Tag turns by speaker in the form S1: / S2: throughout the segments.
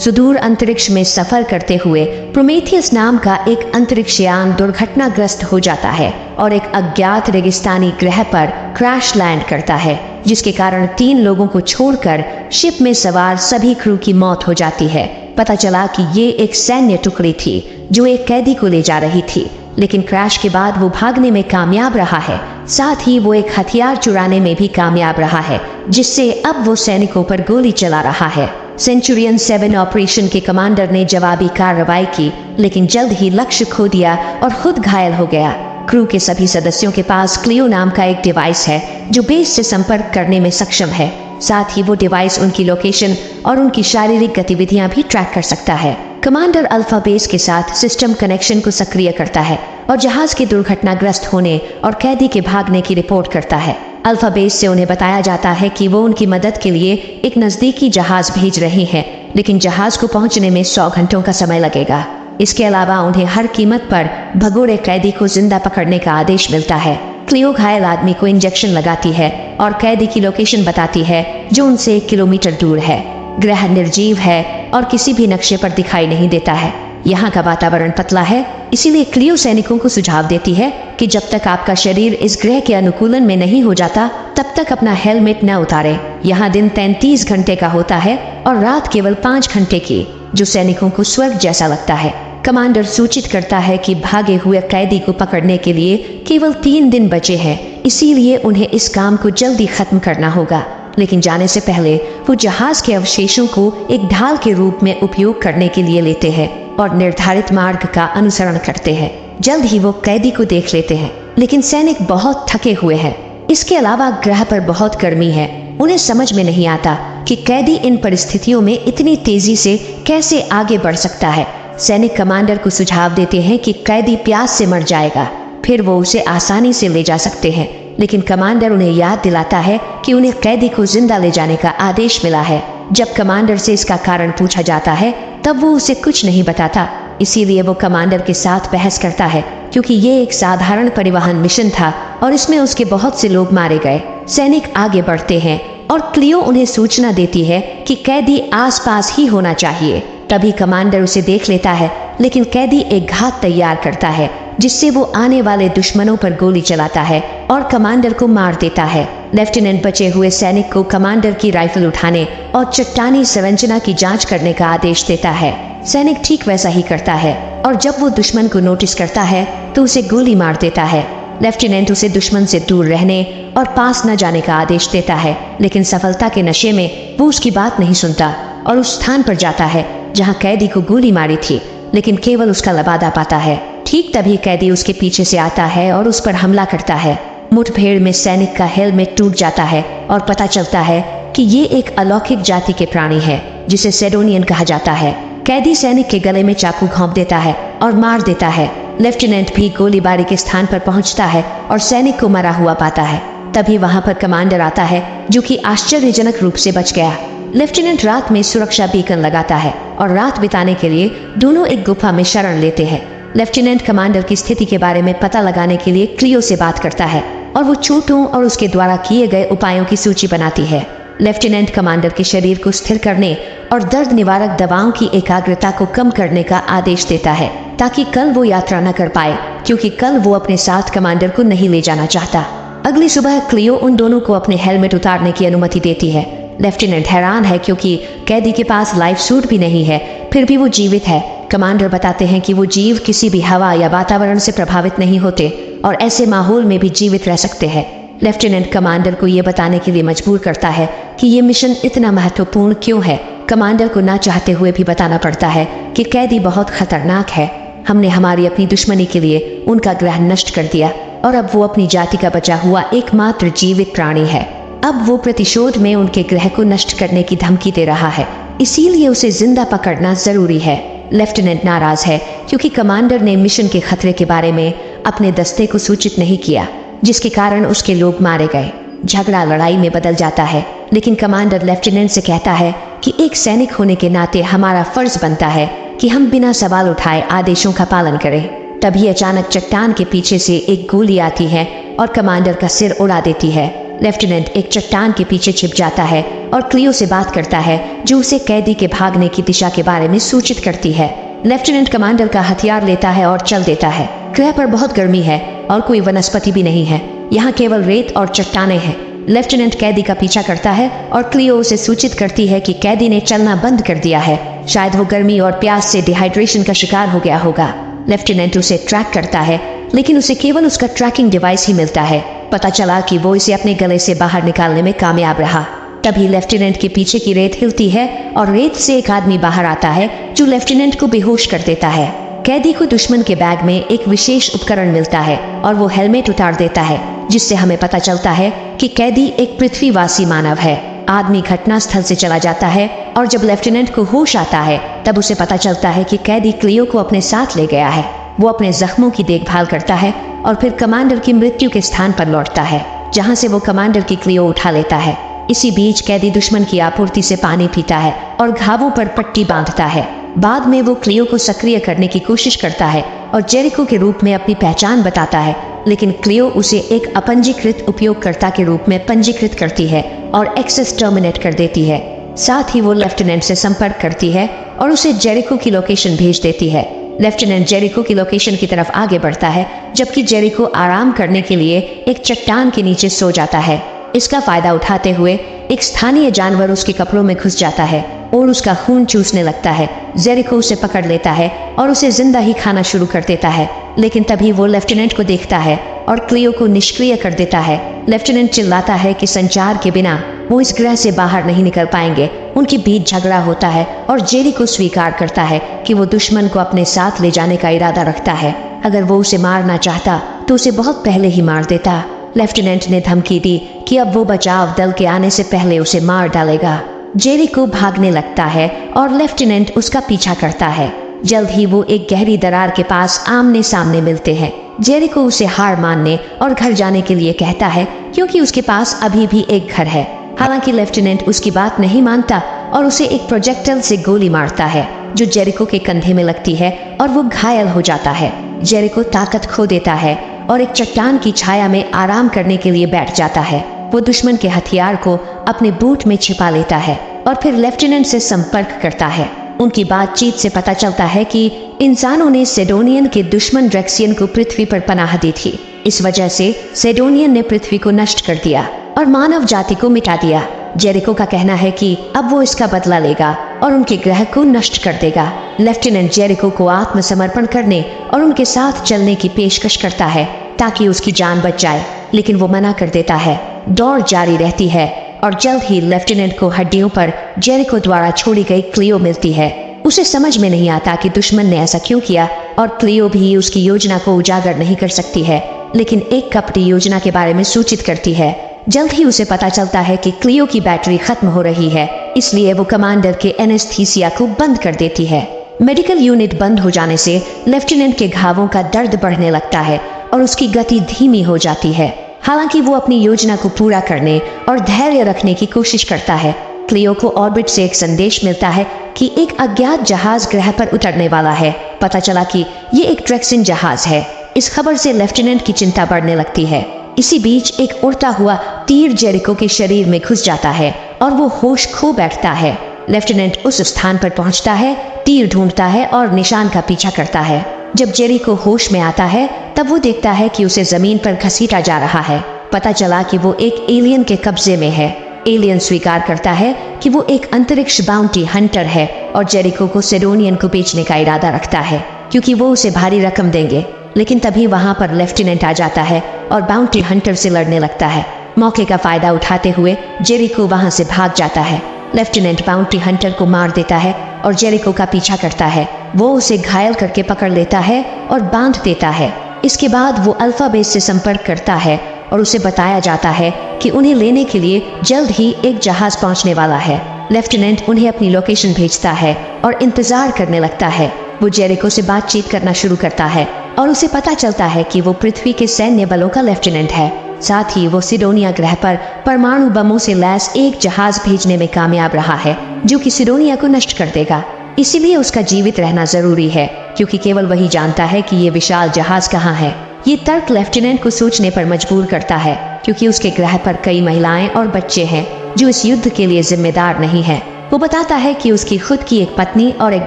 S1: सुदूर अंतरिक्ष में सफर करते हुए प्रोमेथियस नाम का एक अंतरिक्ष यान दुर्घटनाग्रस्त हो जाता है और एक अज्ञात रेगिस्तानी ग्रह पर क्रैश लैंड करता है, जिसके कारण 3 लोगों को छोड़कर शिप में सवार सभी क्रू की मौत हो जाती है। पता चला कि ये एक सैन्य टुकड़ी थी जो एक कैदी को ले जा रही थी, लेकिन क्रैश के बाद वो भागने में कामयाब रहा है। साथ ही वो एक हथियार चुराने में भी कामयाब रहा है, जिससे अब वो सैनिकों पर गोली चला रहा है। सेंचुरियन 7 ऑपरेशन के कमांडर ने जवाबी कार्रवाई की, लेकिन जल्द ही लक्ष्य खो दिया और खुद घायल हो गया। क्रू के सभी सदस्यों के पास क्लियो नाम का एक डिवाइस है जो बेस से संपर्क करने में सक्षम है। साथ ही वो डिवाइस उनकी लोकेशन और उनकी शारीरिक गतिविधियां भी ट्रैक कर सकता है। कमांडर अल्फा बेस के साथ सिस्टम कनेक्शन को सक्रिय करता है और जहाज के दुर्घटनाग्रस्त होने और कैदी के भागने की रिपोर्ट करता है। अल्फा बेस से उन्हें बताया जाता है कि वो उनकी मदद के लिए एक नजदीकी जहाज भेज रही हैं, लेकिन जहाज को पहुंचने में 100 घंटों का समय लगेगा। इसके अलावा उन्हें हर कीमत पर भगोड़े कैदी को जिंदा पकड़ने का आदेश मिलता है। क्लियो घायल आदमी को इंजेक्शन लगाती है और कैदी की लोकेशन बताती है जो उनसे 1 किलोमीटर दूर है। ग्रह निर्जीव है और किसी भी नक्शे पर दिखाई नहीं देता है। यहाँ का वातावरण पतला है, इसीलिए क्लियो सैनिकों को सुझाव देती है कि जब तक आपका शरीर इस ग्रह के अनुकूलन में नहीं हो जाता तब तक अपना हेलमेट न उतारे। यहाँ दिन 33 घंटे का होता है और रात केवल 5 घंटे की, जो सैनिकों को स्वर्ग जैसा लगता है। कमांडर सूचित करता है कि भागे हुए कैदी को पकड़ने के लिए केवल 3 दिन बचे हैं, इसीलिए उन्हें इस काम को जल्दी खत्म करना होगा। लेकिन जाने से पहले वो जहाज के अवशेषों को एक ढाल के रूप में उपयोग करने के लिए लेते हैं और निर्धारित मार्ग का अनुसरण करते हैं। जल्द ही वो कैदी को देख लेते हैं, लेकिन सैनिक बहुत थके हुए हैं। इसके अलावा ग्रह पर बहुत गर्मी है। उन्हें समझ में नहीं आता कि कैदी इन परिस्थितियों में इतनी तेजी से कैसे आगे बढ़ सकता है। सैनिक कमांडर को सुझाव देते हैं कि कैदी प्यास से मर जाएगा, फिर वो उसे आसानी से ले जा सकते हैं। लेकिन कमांडर उन्हें याद दिलाता है कि उन्हें कैदी को जिंदा ले जाने का आदेश मिला है। जब कमांडर से इसका कारण पूछा जाता है तब वो उसे कुछ नहीं बताता, इसीलिए वो कमांडर के साथ बहस करता है, क्योंकि ये एक साधारण परिवहन मिशन था और इसमें उसके बहुत से लोग मारे गए। सैनिक आगे बढ़ते हैं और क्लियो उन्हें सूचना देती है कि कैदी आसपास ही होना चाहिए। तभी कमांडर उसे देख लेता है, लेकिन कैदी एक घात तैयार करता है जिससे वो आने वाले दुश्मनों पर गोली चलाता है और कमांडर को मार देता है। लेफ्टिनेंट बचे हुए सैनिक को कमांडर की राइफल उठाने और चट्टानी संरचना की जांच करने का आदेश देता है। सैनिक ठीक वैसा ही करता है और जब वो दुश्मन को नोटिस करता है तो उसे गोली मार देता है। लेफ्टिनेंट उसे दुश्मन से दूर रहने और पास न जाने का आदेश देता है, लेकिन सफलता के नशे में वो उसकी बात नहीं सुनता और उस स्थान पर जाता है जहां कैदी को गोली मारी थी, लेकिन केवल उसका लबादा पाता है। ठीक तभी कैदी उसके पीछे से आता है और उस पर हमला करता है। मुठभेड़ में सैनिक का हेलमेट टूट जाता है और पता चलता है कि ये एक अलौकिक जाति के प्राणी है जिसे सेडोनियन कहा जाता है। कैदी सैनिक के गले में चाकू घोंप देता है और मार देता है। लेफ्टिनेंट भी गोलीबारी के स्थान पर पहुंचता है और सैनिक को मरा हुआ पाता है। तभी वहां पर कमांडर आता है, जो कि आश्चर्यजनक रूप से बच गया। लेफ्टिनेंट रात में सुरक्षा बीकन लगाता है और रात बिताने के लिए दोनों एक गुफा में शरण लेते हैं। लेफ्टिनेंट कमांडर की स्थिति के बारे में पता लगाने के लिए क्लियो से बात करता है और वो चोटों और उसके द्वारा किए गए उपायों की सूची बनाती है। लेफ्टिनेंट कमांडर के शरीर को स्थिर करने और दर्द निवारक दवाओं की एकाग्रता को कम करने का आदेश देता है, ताकि कल वो यात्रा न कर पाए, क्योंकि कल वो अपने साथ कमांडर को नहीं ले जाना चाहता। अगली सुबह क्लियो उन दोनों को अपने हेलमेट उतारने की अनुमति देती है। लेफ्टिनेंट हैरान है क्योंकि कैदी के पास लाइफ सूट भी नहीं है, फिर भी वो जीवित है। कमांडर बताते हैं कि वो जीव किसी भी हवा या वातावरण से प्रभावित नहीं होते और ऐसे माहौल में भी जीवित रह सकते हैं। लेफ्टिनेंट कमांडर को ये बताने के लिए मजबूर करता है कि ये मिशन इतना महत्वपूर्ण क्यों है। कमांडर को ना चाहते हुए भी बताना पड़ता है कि कैदी बहुत खतरनाक है। हमने हमारी अपनी दुश्मनी के लिए उनका ग्रह नष्ट कर दिया और अब वो अपनी जाति का बचा हुआ एकमात्र जीवित प्राणी है। अब वो प्रतिशोध में उनके ग्रह को नष्ट करने की धमकी दे रहा है, इसीलिए उसे जिंदा पकड़ना जरूरी है। लेफ्टिनेंट नाराज है क्योंकि कमांडर ने मिशन के खतरे के बारे में अपने दस्ते को सूचित नहीं किया, जिसके कारण उसके लोग मारे गए। झगड़ा लड़ाई में बदल जाता है, लेकिन कमांडर लेफ्टिनेंट से कहता है कि एक सैनिक होने के नाते हमारा फर्ज बनता है कि हम बिना सवाल उठाए आदेशों का पालन करें। तभी अचानक चट्टान के पीछे से एक गोली आती है और कमांडर का सिर उड़ा देती है। लेफ्टिनेंट एक चट्टान के पीछे छिप जाता है और क्लियो से बात करता है, जो उसे कैदी के भागने की दिशा के बारे में सूचित करती है। लेफ्टिनेंट कमांडर का हथियार लेता है और चल देता है। ग्रह पर बहुत गर्मी है और कोई वनस्पति भी नहीं है, यहाँ केवल रेत और चट्टानें हैं। लेफ्टिनेंट कैदी का पीछा करता है और क्लियो उसे सूचित करती है कि कैदी ने चलना बंद कर दिया है, शायद वो गर्मी और प्यास से डिहाइड्रेशन का शिकार हो गया होगा। लेफ्टिनेंट उसे ट्रैक करता है, लेकिन उसे केवल उसका ट्रैकिंग डिवाइस ही मिलता है। पता चला कि वो इसे अपने गले से बाहर निकालने में कामयाब रहा। तभी लेफ्टिनेंट के पीछे की रेत हिलती है और रेत से एक आदमी बाहर आता है, जो लेफ्टिनेंट को बेहोश कर देता है। कैदी को दुश्मन के बैग में एक विशेष उपकरण मिलता है और वो हेलमेट उतार देता है, जिससे हमें पता चलता है कि कैदी एक पृथ्वीवासी मानव है। आदमी घटनास्थल से चला जाता है और जब लेफ्टिनेंट को होश आता है, तब उसे पता चलता है कि कैदी क्लियो को अपने साथ ले गया है। वो अपने जख्मों की देखभाल करता है और फिर कमांडर की मृत्यु के स्थान पर लौटता है, जहां से वो कमांडर की क्लियो उठा लेता है। इसी बीच कैदी दुश्मन की आपूर्ति से पानी पीता है और घावों पर पट्टी बांधता है। बाद में वो क्लियो को सक्रिय करने की कोशिश करता है और जेरिको के रूप में अपनी पहचान बताता है, लेकिन क्लियो उसे एक अपंजीकृत उपयोगकर्ता के रूप में पंजीकृत करती है और एक्सेस टर्मिनेट कर देती है। साथ ही वो लेफ्टिनेंट से संपर्क करती है और उसे जेरिको की लोकेशन भेज देती है। लेफ्टिनेंट जेरिको की लोकेशन की तरफ आगे बढ़ता है, जबकि जेरिको आराम करने के लिए एक चट्टान के नीचे सो जाता है। इसका फायदा उठाते हुए एक स्थानीय जानवर उसके कपड़ों में घुस जाता है और उसका खून चूसने लगता है। जेरिको उसे पकड़ लेता है और उसे जिंदा ही खाना शुरू कर देता है, लेकिन तभी वो लेफ्टिनेंट को देखता है और क्लियो को निष्क्रिय कर देता है। लेफ्टिनेंट चिल्लाता है कि संचार के बिना वो इस ग्रह से बाहर नहीं निकल पाएंगे। उनके बीच झगड़ा होता है और जेरिको स्वीकार करता है कि वो दुश्मन को अपने साथ ले जाने का इरादा रखता है। अगर वो उसे मारना चाहता तो उसे बहुत पहले ही मार देता। लेफ्टिनेंट ने धमकी दी कि अब वो बचाव दल के आने से पहले उसे मार डालेगा। जेरिको भागने लगता है और लेफ्टिनेंट उसका पीछा करता है। जल्द ही वो एक गहरी दरार के पास आमने सामने मिलते हैं। जेरिको उसे हार मानने और घर जाने के लिए कहता है, क्योंकि उसके पास अभी भी एक घर है। हालांकि लेफ्टिनेंट उसकी बात नहीं मानता और उसे एक प्रोजेक्टाइल से गोली मारता है, जो जेरिको के कंधे में लगती है और वो घायल हो जाता है। जेरिको ताकत खो देता है और एक चट्टान की छाया में आराम करने के लिए बैठ जाता है। वो दुश्मन के हथियार को अपने बूट में छिपा लेता है और फिर लेफ्टिनेंट से संपर्क करता है। उनकी बातचीत से पता चलता है कि इंसानों ने सेडोनियन के दुश्मन ड्रेक्सियन को पृथ्वी पर पनाह दी थी। इस वजह से सेडोनियन ने पृथ्वी को नष्ट कर दिया और मानव जाति को मिटा दिया। जेरिको का कहना है कि अब वो इसका बदला लेगा और उनके ग्रह को नष्ट कर देगा। लेफ्टिनेंट जेरिको को आत्मसमर्पण करने और उनके साथ चलने की पेशकश करता है ताकि उसकी जान बच जाए, लेकिन वो मना कर देता है। दौड़ जारी रहती है और जल्द ही लेफ्टिनेंट को हड्डियों पर जेरिको द्वारा छोड़ी गई क्लियो मिलती है। उसे समझ में नहीं आता कि दुश्मन ने ऐसा क्यों किया और क्लियो भी उसकी योजना को उजागर नहीं कर सकती है, लेकिन एक कपटी योजना के बारे में सूचित करती है। जल्द ही उसे पता चलता है कि क्लियो की बैटरी खत्म हो रही है, इसलिए वो कमांडर के एनेस्थीसिया को बंद कर देती है। मेडिकल यूनिट बंद हो जाने से लेफ्टिनेंट के घावों का दर्द बढ़ने लगता है और उसकी गति धीमी हो जाती है। हालांकि वो अपनी योजना को पूरा करने और धैर्य रखने की कोशिश करता है। क्लियो को ऑर्बिट से एक संदेश मिलता है कि एक अज्ञात जहाज ग्रह पर उतरने वाला है। पता चला कि ये एक ट्रेक्सिन जहाज है। इस खबर से लेफ्टिनेंट की चिंता बढ़ने लगती है। इसी बीच एक उड़ता हुआ तीर जेरिको के शरीर में घुस जाता है और वो होश खो बैठता है। लेफ्टिनेंट उस स्थान पर पहुंचता है, तीर ढूंढता है और निशान का पीछा करता है। जब जेरिको होश में आता है, तब वो देखता है कि उसे जमीन पर घसीटा जा रहा है। पता चला कि वो एक एलियन के कब्जे में है। एलियन स्वीकार करता है कि वो एक अंतरिक्ष बाउंटी हंटर है और जेरिको को सेडोनियन को बेचने का इरादा रखता है, क्योंकि वो उसे भारी रकम देंगे। लेकिन तभी वहां पर लेफ्टिनेंट आ जाता है और बाउंटी हंटर से लड़ने लगता है। मौके का फायदा उठाते हुए जेरिको वहां से भाग जाता है। लेफ्टिनेंट बाउंटी हंटर को मार देता है और जेरिको का पीछा करता है। वो उसे घायल करके पकड़ लेता है और बांध देता है। इसके बाद वो अल्फा बेस से संपर्क करता है और उसे बताया जाता है कि उन्हें लेने के लिए जल्द ही एक जहाज पहुंचने वाला है। लेफ्टिनेंट उन्हें अपनी लोकेशन भेजता है और इंतजार करने लगता है। वो जेरिको से बातचीत करना शुरू करता है और उसे पता चलता है कि वो पृथ्वी के सैन्य बलों का लेफ्टिनेंट है। साथ ही वो सिडोनिया ग्रह पर परमाणु बमों से लैस एक जहाज भेजने में कामयाब रहा है, जो कि सिडोनिया को नष्ट कर देगा। इसीलिए उसका जीवित रहना जरूरी है, क्योंकि केवल वही जानता है कि ये विशाल जहाज कहाँ है। ये तर्क लेफ्टिनेंट को सोचने पर मजबूर करता है। क्योंकि उसके ग्रह पर कई महिलाएं और बच्चे हैं जो इस युद्ध के लिए जिम्मेदार नहीं है। वो बताता है कि उसकी खुद की एक पत्नी और एक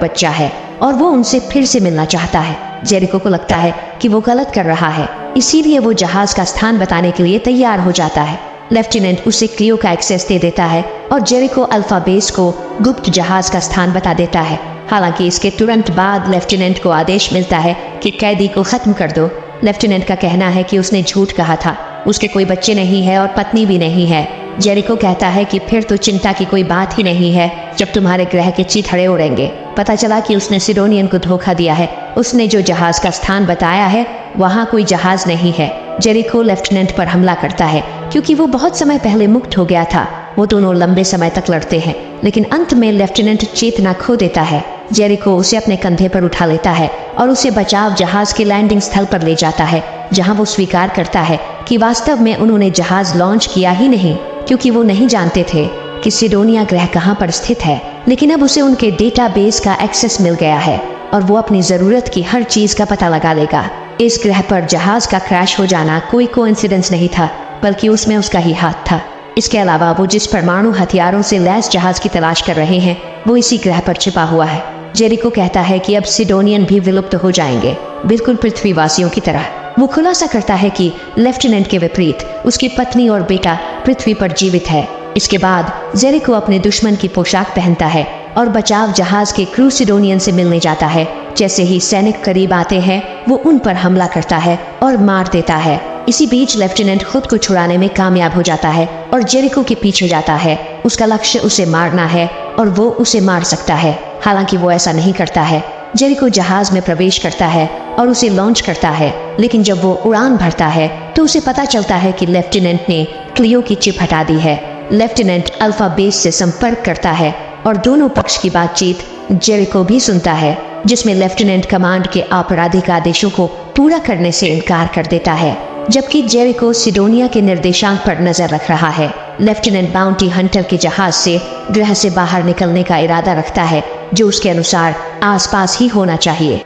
S1: बच्चा है और वो उनसे फिर से मिलना चाहता है। जेरिको को लगता है कि वो गलत कर रहा है, इसीलिए वो जहाज का स्थान बताने के लिए तैयार हो जाता है। लेफ्टिनेंट उसे क्लियो का एक्सेस दे देता है और जेरिको अल्फा बेस को गुप्त जहाज का स्थान बता देता है। हालांकि इसके तुरंत बाद लेफ्टिनेंट को आदेश मिलता है कि कैदी को खत्म कर दो। लेफ्टिनेंट का कहना है कि उसने झूठ कहा था, उसके कोई बच्चे नहीं है और पत्नी भी नहीं है। जेरिको कहता है कि फिर तो चिंता की कोई बात ही नहीं है जब तुम्हारे ग्रह के चीथड़े उड़ेंगे। पता चला कि उसने सिडोनियन को धोखा दिया है। उसने जो जहाज का स्थान बताया है वहाँ कोई जहाज नहीं है। जेरिको लेफ्टिनेंट पर हमला करता है क्योंकि वो बहुत समय पहले मुक्त हो गया था। वो दोनों लंबे समय तक लड़ते हैं, लेकिन अंत में लेफ्टिनेंट चेतना खो देता है। जेरिको उसे अपने कंधे पर उठा लेता है और उसे बचाव जहाज के लैंडिंग स्थल पर ले जाता है, जहां वो स्वीकार करता है कि वास्तव में उन्होंने जहाज लॉन्च किया ही नहीं, क्योंकि वो नहीं जानते थे कि सिडोनिया ग्रह कहां पर स्थित है। लेकिन अब उसे उनके डेटाबेस का एक्सेस मिल गया है और वो अपनी जरूरत की हर चीज का पता लगा लेगा। इस ग्रह पर जहाज का क्रैश हो जाना कोई कोइंसिडेंस नहीं था, बल्कि उसमें उसका ही हाथ था। इसके अलावा वो जिस परमाणु हथियारों से लैस जहाज की तलाश कर रहे हैं वो इसी ग्रह पर छिपा हुआ है। जेरिको कहता है कि अब सिडोनियन भी विलुप्त हो जाएंगे, बिल्कुल पृथ्वीवासियों की तरह। वो खुलासा करता है कि लेफ्टिनेंट के विपरीत उसकी पत्नी और बेटा पृथ्वी पर जीवित है। इसके बाद जेरिको अपने दुश्मन की पोशाक पहनता है और बचाव जहाज के क्रू सिडोनियन से मिलने जाता है। जैसे ही सैनिक करीब आते हैं वो उन पर हमला करता है और मार देता है। इसी बीच लेफ्टिनेंट खुद को छुड़ाने में कामयाब हो जाता है और जेरिको के पीछे जाता है। उसका लक्ष्य उसे मारना है और वो उसे मार सकता है। हालांकि वो ऐसा नहीं करता है। जेरिको जहाज में प्रवेश करता है और उसे लॉन्च करता है, लेकिन जब वो उड़ान भरता है तो उसे पता चलता है कि लेफ्टिनेंट ने क्लियो की चिप हटा दी है। लेफ्टिनेंट अल्फा बेस से संपर्क करता है और दोनों पक्ष की बातचीत जेरिको भी सुनता है, जिसमें लेफ्टिनेंट कमांड के आपराधिक आदेशों को पूरा करने से इनकार कर देता है, जबकि जेरिको सिडोनिया के निर्देशांक पर नजर रख रहा है। लेफ्टिनेंट बाउंटी हंटर के जहाज से ग्रह से बाहर निकलने का इरादा रखता है, जो उसके अनुसार आसपास ही होना चाहिए।